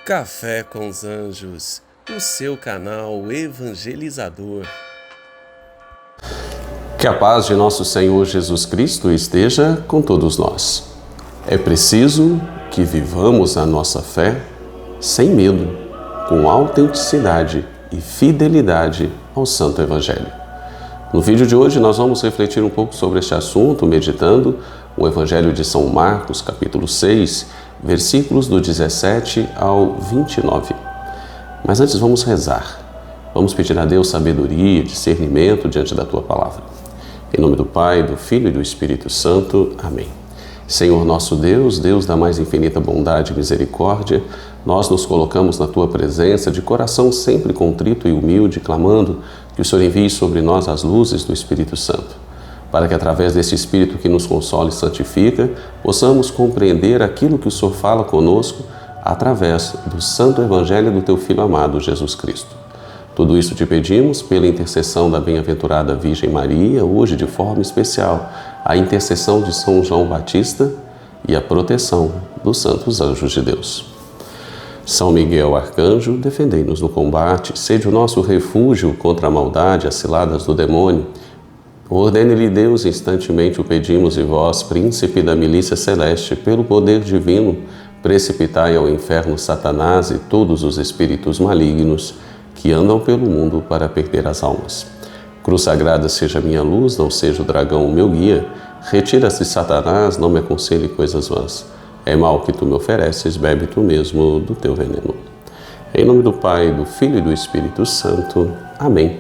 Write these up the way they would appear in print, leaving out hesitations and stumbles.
Café com os Anjos, o seu canal evangelizador. Que a paz de nosso Senhor Jesus Cristo esteja com todos nós. É preciso que vivamos a nossa fé sem medo, com autenticidade e fidelidade ao Santo Evangelho. No vídeo de hoje nós vamos refletir um pouco sobre este assunto, meditando o Evangelho de São Marcos, capítulo 6, versículos do 17 ao 29. Mas antes vamos rezar. Vamos pedir a Deus sabedoria e discernimento diante da Tua Palavra. Em nome do Pai, do Filho e do Espírito Santo. Amém. Senhor nosso Deus, Deus da mais infinita bondade e misericórdia, nós nos colocamos na Tua presença de coração sempre contrito e humilde, clamando que o Senhor envie sobre nós as luzes do Espírito Santo, para que através desse Espírito que nos consola e santifica, possamos compreender aquilo que o Senhor fala conosco através do Santo Evangelho do Teu Filho amado, Jesus Cristo. Tudo isso te pedimos pela intercessão da bem-aventurada Virgem Maria, hoje de forma especial, a intercessão de São João Batista e a proteção dos santos anjos de Deus. São Miguel Arcanjo, defendei-nos no combate, sede o nosso refúgio contra a maldade, as ciladas do demônio. Ordene-lhe Deus, instantemente o pedimos, e vós, príncipe da milícia celeste, pelo poder divino, precipitai ao inferno Satanás e todos os espíritos malignos que andam pelo mundo para perder as almas. Cruz sagrada seja minha luz, não seja o dragão o meu guia. Retira-se Satanás, não me aconselhe coisas vãs. É mal que tu me ofereces, bebe tu mesmo do teu veneno. Em nome do Pai, do Filho e do Espírito Santo. Amém.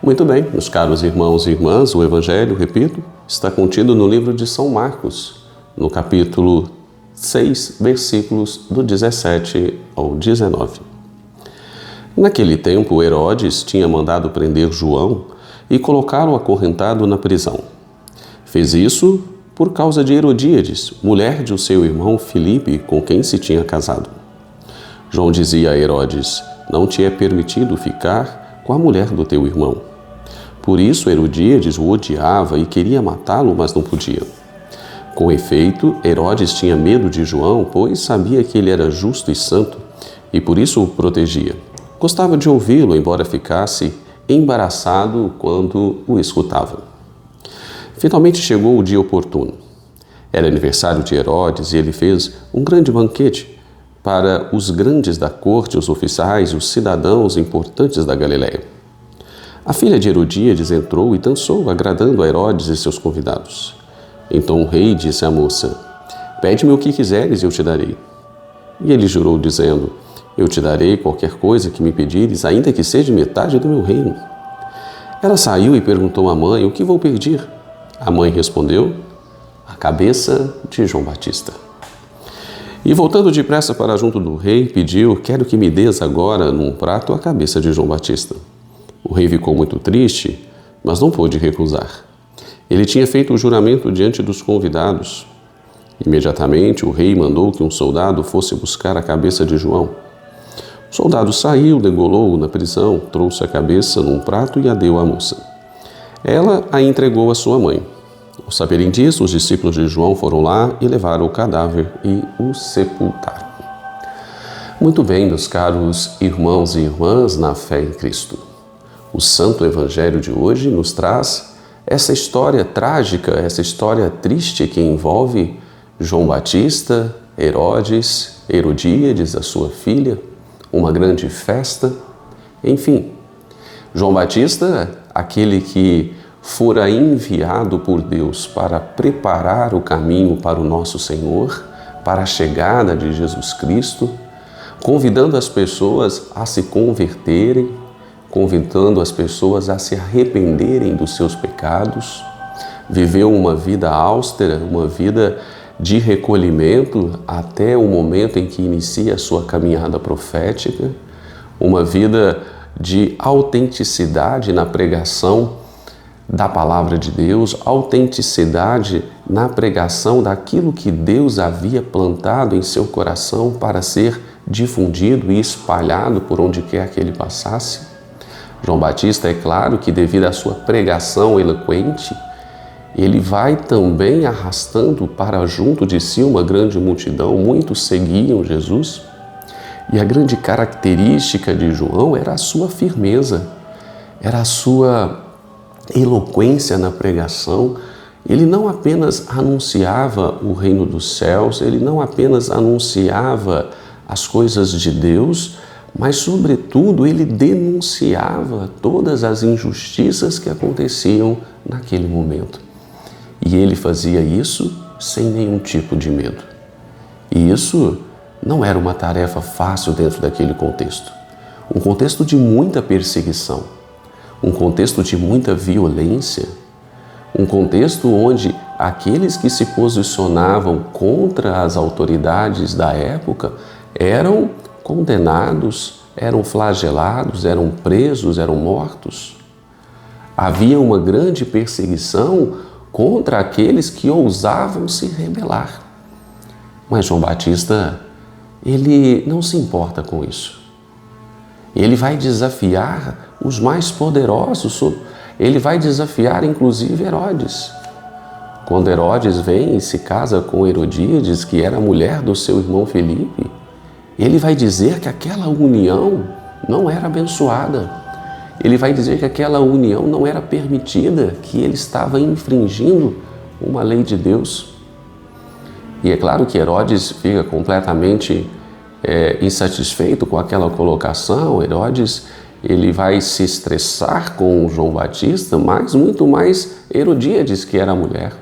Muito bem, meus caros irmãos e irmãs, o Evangelho, repito, está contido no livro de São Marcos, no capítulo 6, versículos do 17 ao 19. Naquele tempo, Herodes tinha mandado prender João e colocá-lo acorrentado na prisão. Fez isso por causa de Herodíades, mulher de seu irmão Filipe, com quem se tinha casado. João dizia a Herodes: não te é permitido ficar com a mulher do teu irmão. Por isso Herodíades o odiava e queria matá-lo, mas não podia. Com efeito, Herodes tinha medo de João, pois sabia que ele era justo e santo, e por isso o protegia. Gostava de ouvi-lo, embora ficasse embaraçado quando o escutava. Finalmente chegou o dia oportuno. Era aniversário de Herodes e ele fez um grande banquete para os grandes da corte, os oficiais e os cidadãos importantes da Galiléia. A filha de Herodíades entrou e dançou, agradando a Herodes e seus convidados. Então o rei disse à moça: pede-me o que quiseres e eu te darei. E ele jurou, dizendo: eu te darei qualquer coisa que me pedires, ainda que seja metade do meu reino. Ela saiu e perguntou à mãe: o que vou pedir? A mãe respondeu: a cabeça de João Batista. E voltando depressa para junto do rei, pediu: quero que me des agora num prato a cabeça de João Batista. O rei ficou muito triste, mas não pôde recusar. Ele tinha feito o juramento diante dos convidados. Imediatamente o rei mandou que um soldado fosse buscar a cabeça de João. O soldado saiu, degolou-o na prisão, trouxe a cabeça num prato e a deu à moça. Ela a entregou à sua mãe. Ao saberem disso, os discípulos de João foram lá e levaram o cadáver e o sepultaram. Muito bem, meus caros irmãos e irmãs na fé em Cristo. O Santo Evangelho de hoje nos traz essa história trágica, essa história triste que envolve João Batista, Herodes, Herodíades, a sua filha, uma grande festa, enfim. João Batista, aquele que fora enviado por Deus para preparar o caminho para o nosso Senhor, para a chegada de Jesus Cristo, convidando as pessoas a se converterem, convidando as pessoas a se arrependerem dos seus pecados, viveu uma vida austera, uma vida de recolhimento até o momento em que inicia a sua caminhada profética, uma vida de autenticidade na pregação da palavra de Deus, autenticidade na pregação daquilo que Deus havia plantado em seu coração para ser difundido e espalhado por onde quer que ele passasse. João Batista, é claro que devido à sua pregação eloquente, ele vai também arrastando para junto de si uma grande multidão, muitos seguiam Jesus. E a grande característica de João era a sua firmeza, era a sua eloquência na pregação. Ele não apenas anunciava o reino dos céus, ele não apenas anunciava as coisas de Deus, mas, sobretudo, ele denunciava todas as injustiças que aconteciam naquele momento. E ele fazia isso sem nenhum tipo de medo. E isso não era uma tarefa fácil dentro daquele contexto. Um contexto de muita perseguição, um contexto de muita violência, um contexto onde aqueles que se posicionavam contra as autoridades da época eram condenados, eram flagelados, eram presos, eram mortos. Havia uma grande perseguição contra aqueles que ousavam se rebelar. Mas João Batista, ele não se importa com isso. Ele vai desafiar os mais poderosos, ele vai desafiar inclusive Herodes. Quando Herodes vem e se casa com Herodíades, que era a mulher do seu irmão Felipe, ele vai dizer que aquela união não era abençoada. Ele vai dizer que aquela união não era permitida, que ele estava infringindo uma lei de Deus. E é claro que Herodes fica completamente insatisfeito com aquela colocação. Herodes, ele vai se estressar com João Batista, mas muito mais Herodíades, que era a mulher.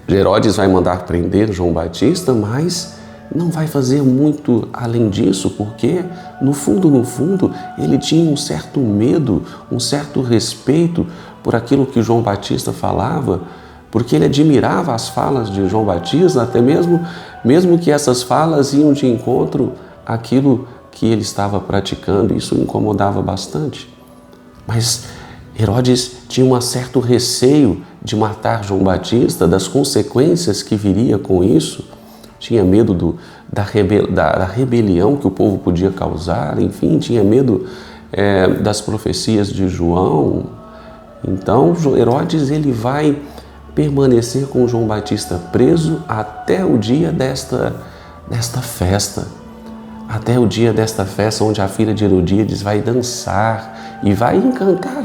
Herodes vai mandar prender João Batista, mas não vai fazer muito além disso, porque no fundo, ele tinha um certo medo, um certo respeito por aquilo que João Batista falava, porque ele admirava as falas de João Batista, até mesmo que essas falas iam de encontro àquilo que ele estava praticando. Isso o incomodava bastante. Mas Herodes tinha um certo receio de matar João Batista, das consequências que viria com isso. Tinha medo da rebelião que o povo podia causar, enfim, tinha medo das profecias de João. Então, Herodes, ele vai permanecer com João Batista preso até o dia desta festa. Até o dia desta festa onde a filha de Herodíades vai dançar e vai encantar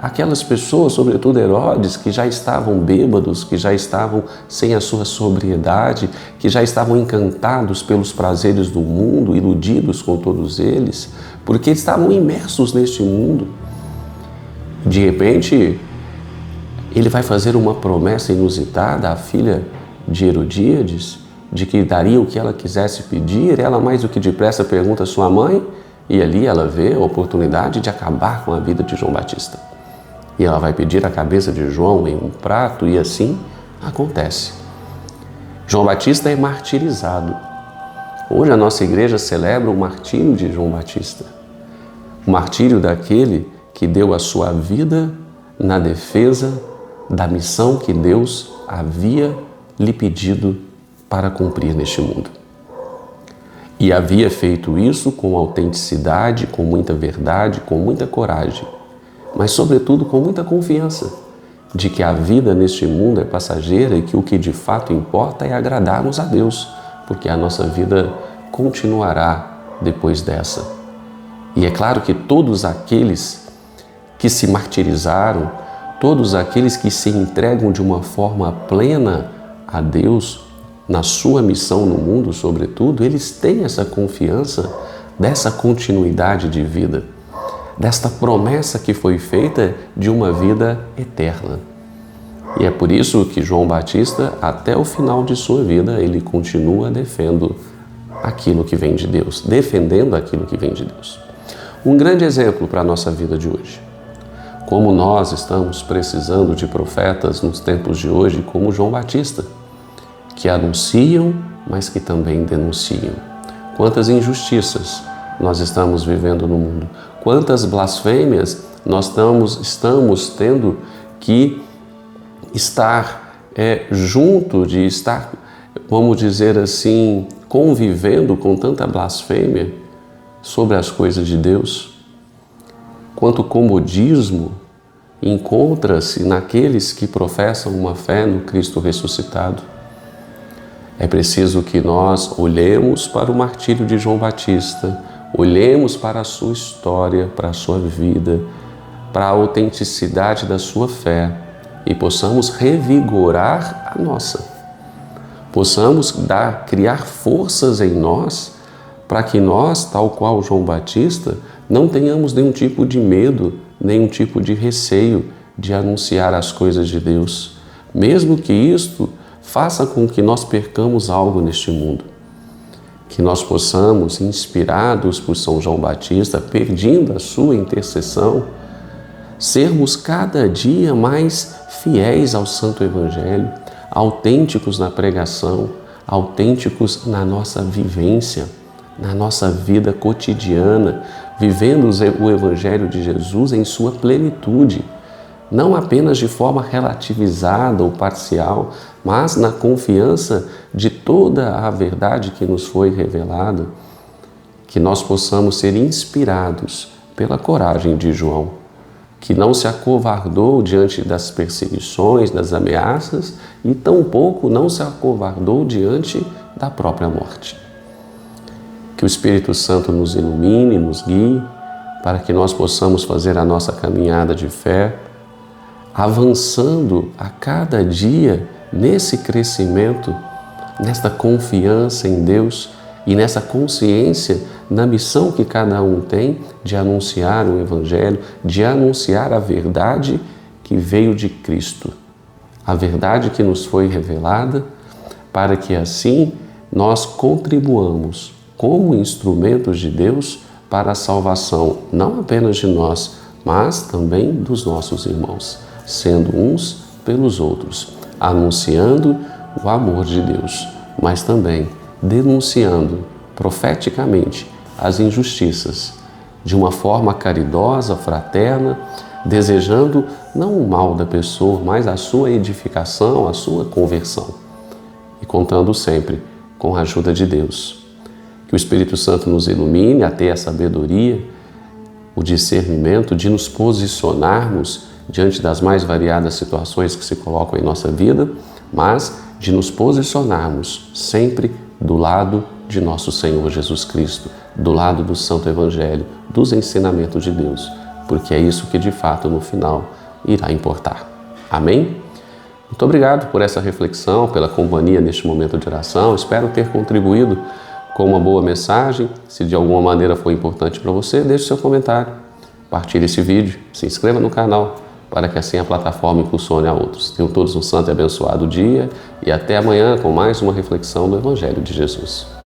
aquelas pessoas, sobretudo Herodes, que já estavam bêbados, que já estavam sem a sua sobriedade, que já estavam encantados pelos prazeres do mundo, iludidos com todos eles, porque estavam imersos neste mundo. De repente, ele vai fazer uma promessa inusitada à filha de Herodíades, de que daria o que ela quisesse pedir. Ela mais do que depressa pergunta à sua mãe, e ali ela vê a oportunidade de acabar com a vida de João Batista. E ela vai pedir a cabeça de João em um prato, e assim acontece. João Batista é martirizado. Hoje a nossa igreja celebra o martírio de João Batista. O martírio daquele que deu a sua vida na defesa da missão que Deus havia lhe pedido para cumprir neste mundo. E havia feito isso com autenticidade, com muita verdade, com muita coragem, mas sobretudo com muita confiança de que a vida neste mundo é passageira e que o que de fato importa é agradarmos a Deus, porque a nossa vida continuará depois dessa. E é claro que todos aqueles que se martirizaram, todos aqueles que se entregam de uma forma plena a Deus, na sua missão no mundo, sobretudo, eles têm essa confiança dessa continuidade de vida, desta promessa que foi feita de uma vida eterna. E é por isso que João Batista, até o final de sua vida, ele continua defendendo aquilo que vem de Deus, defendendo aquilo que vem de Deus. Um grande exemplo para a nossa vida de hoje. Como nós estamos precisando de profetas nos tempos de hoje, como João Batista, que anunciam, mas que também denunciam. Quantas injustiças nós estamos vivendo no mundo, quantas blasfêmias nós estamos tendo que estar junto, de estar, vamos dizer assim, convivendo com tanta blasfêmia sobre as coisas de Deus. Quanto comodismo encontra-se naqueles que professam uma fé no Cristo ressuscitado. É preciso que nós olhemos para o martírio de João Batista, olhemos para a sua história, para a sua vida, para a autenticidade da sua fé e possamos revigorar a nossa. Possamos criar forças em nós para que nós, tal qual João Batista, não tenhamos nenhum tipo de medo, nenhum tipo de receio de anunciar as coisas de Deus, mesmo que isto faça com que nós percamos algo neste mundo. Que nós possamos, inspirados por São João Batista, pedindo a sua intercessão, sermos cada dia mais fiéis ao Santo Evangelho, autênticos na pregação, autênticos na nossa vivência, na nossa vida cotidiana, vivendo o Evangelho de Jesus em sua plenitude, não apenas de forma relativizada ou parcial, mas na confiança de toda a verdade que nos foi revelada, que nós possamos ser inspirados pela coragem de João, que não se acovardou diante das perseguições, das ameaças e tampouco não se acovardou diante da própria morte. Que o Espírito Santo nos ilumine, nos guie, para que nós possamos fazer a nossa caminhada de fé, avançando a cada dia nesse crescimento, nesta confiança em Deus e nessa consciência na missão que cada um tem de anunciar o Evangelho, de anunciar a verdade que veio de Cristo, a verdade que nos foi revelada, para que assim nós contribuamos como instrumentos de Deus para a salvação, não apenas de nós, mas também dos nossos irmãos, sendo uns pelos outros, anunciando o amor de Deus, mas também denunciando profeticamente as injustiças, de uma forma caridosa, fraterna, desejando não o mal da pessoa, mas a sua edificação, a sua conversão. E contando sempre com a ajuda de Deus. Que o Espírito Santo nos ilumine a ter a sabedoria, o discernimento de nos posicionarmos diante das mais variadas situações que se colocam em nossa vida, mas de nos posicionarmos sempre do lado de nosso Senhor Jesus Cristo, do lado do Santo Evangelho, dos ensinamentos de Deus, porque é isso que de fato no final irá importar. Amém? Muito obrigado por essa reflexão, pela companhia neste momento de oração. Espero ter contribuído com uma boa mensagem. Se de alguma maneira foi importante para você, deixe seu comentário, partilhe esse vídeo, se inscreva no canal, para que assim a plataforma impulsione a outros. Tenham todos um santo e abençoado dia e até amanhã com mais uma reflexão do Evangelho de Jesus.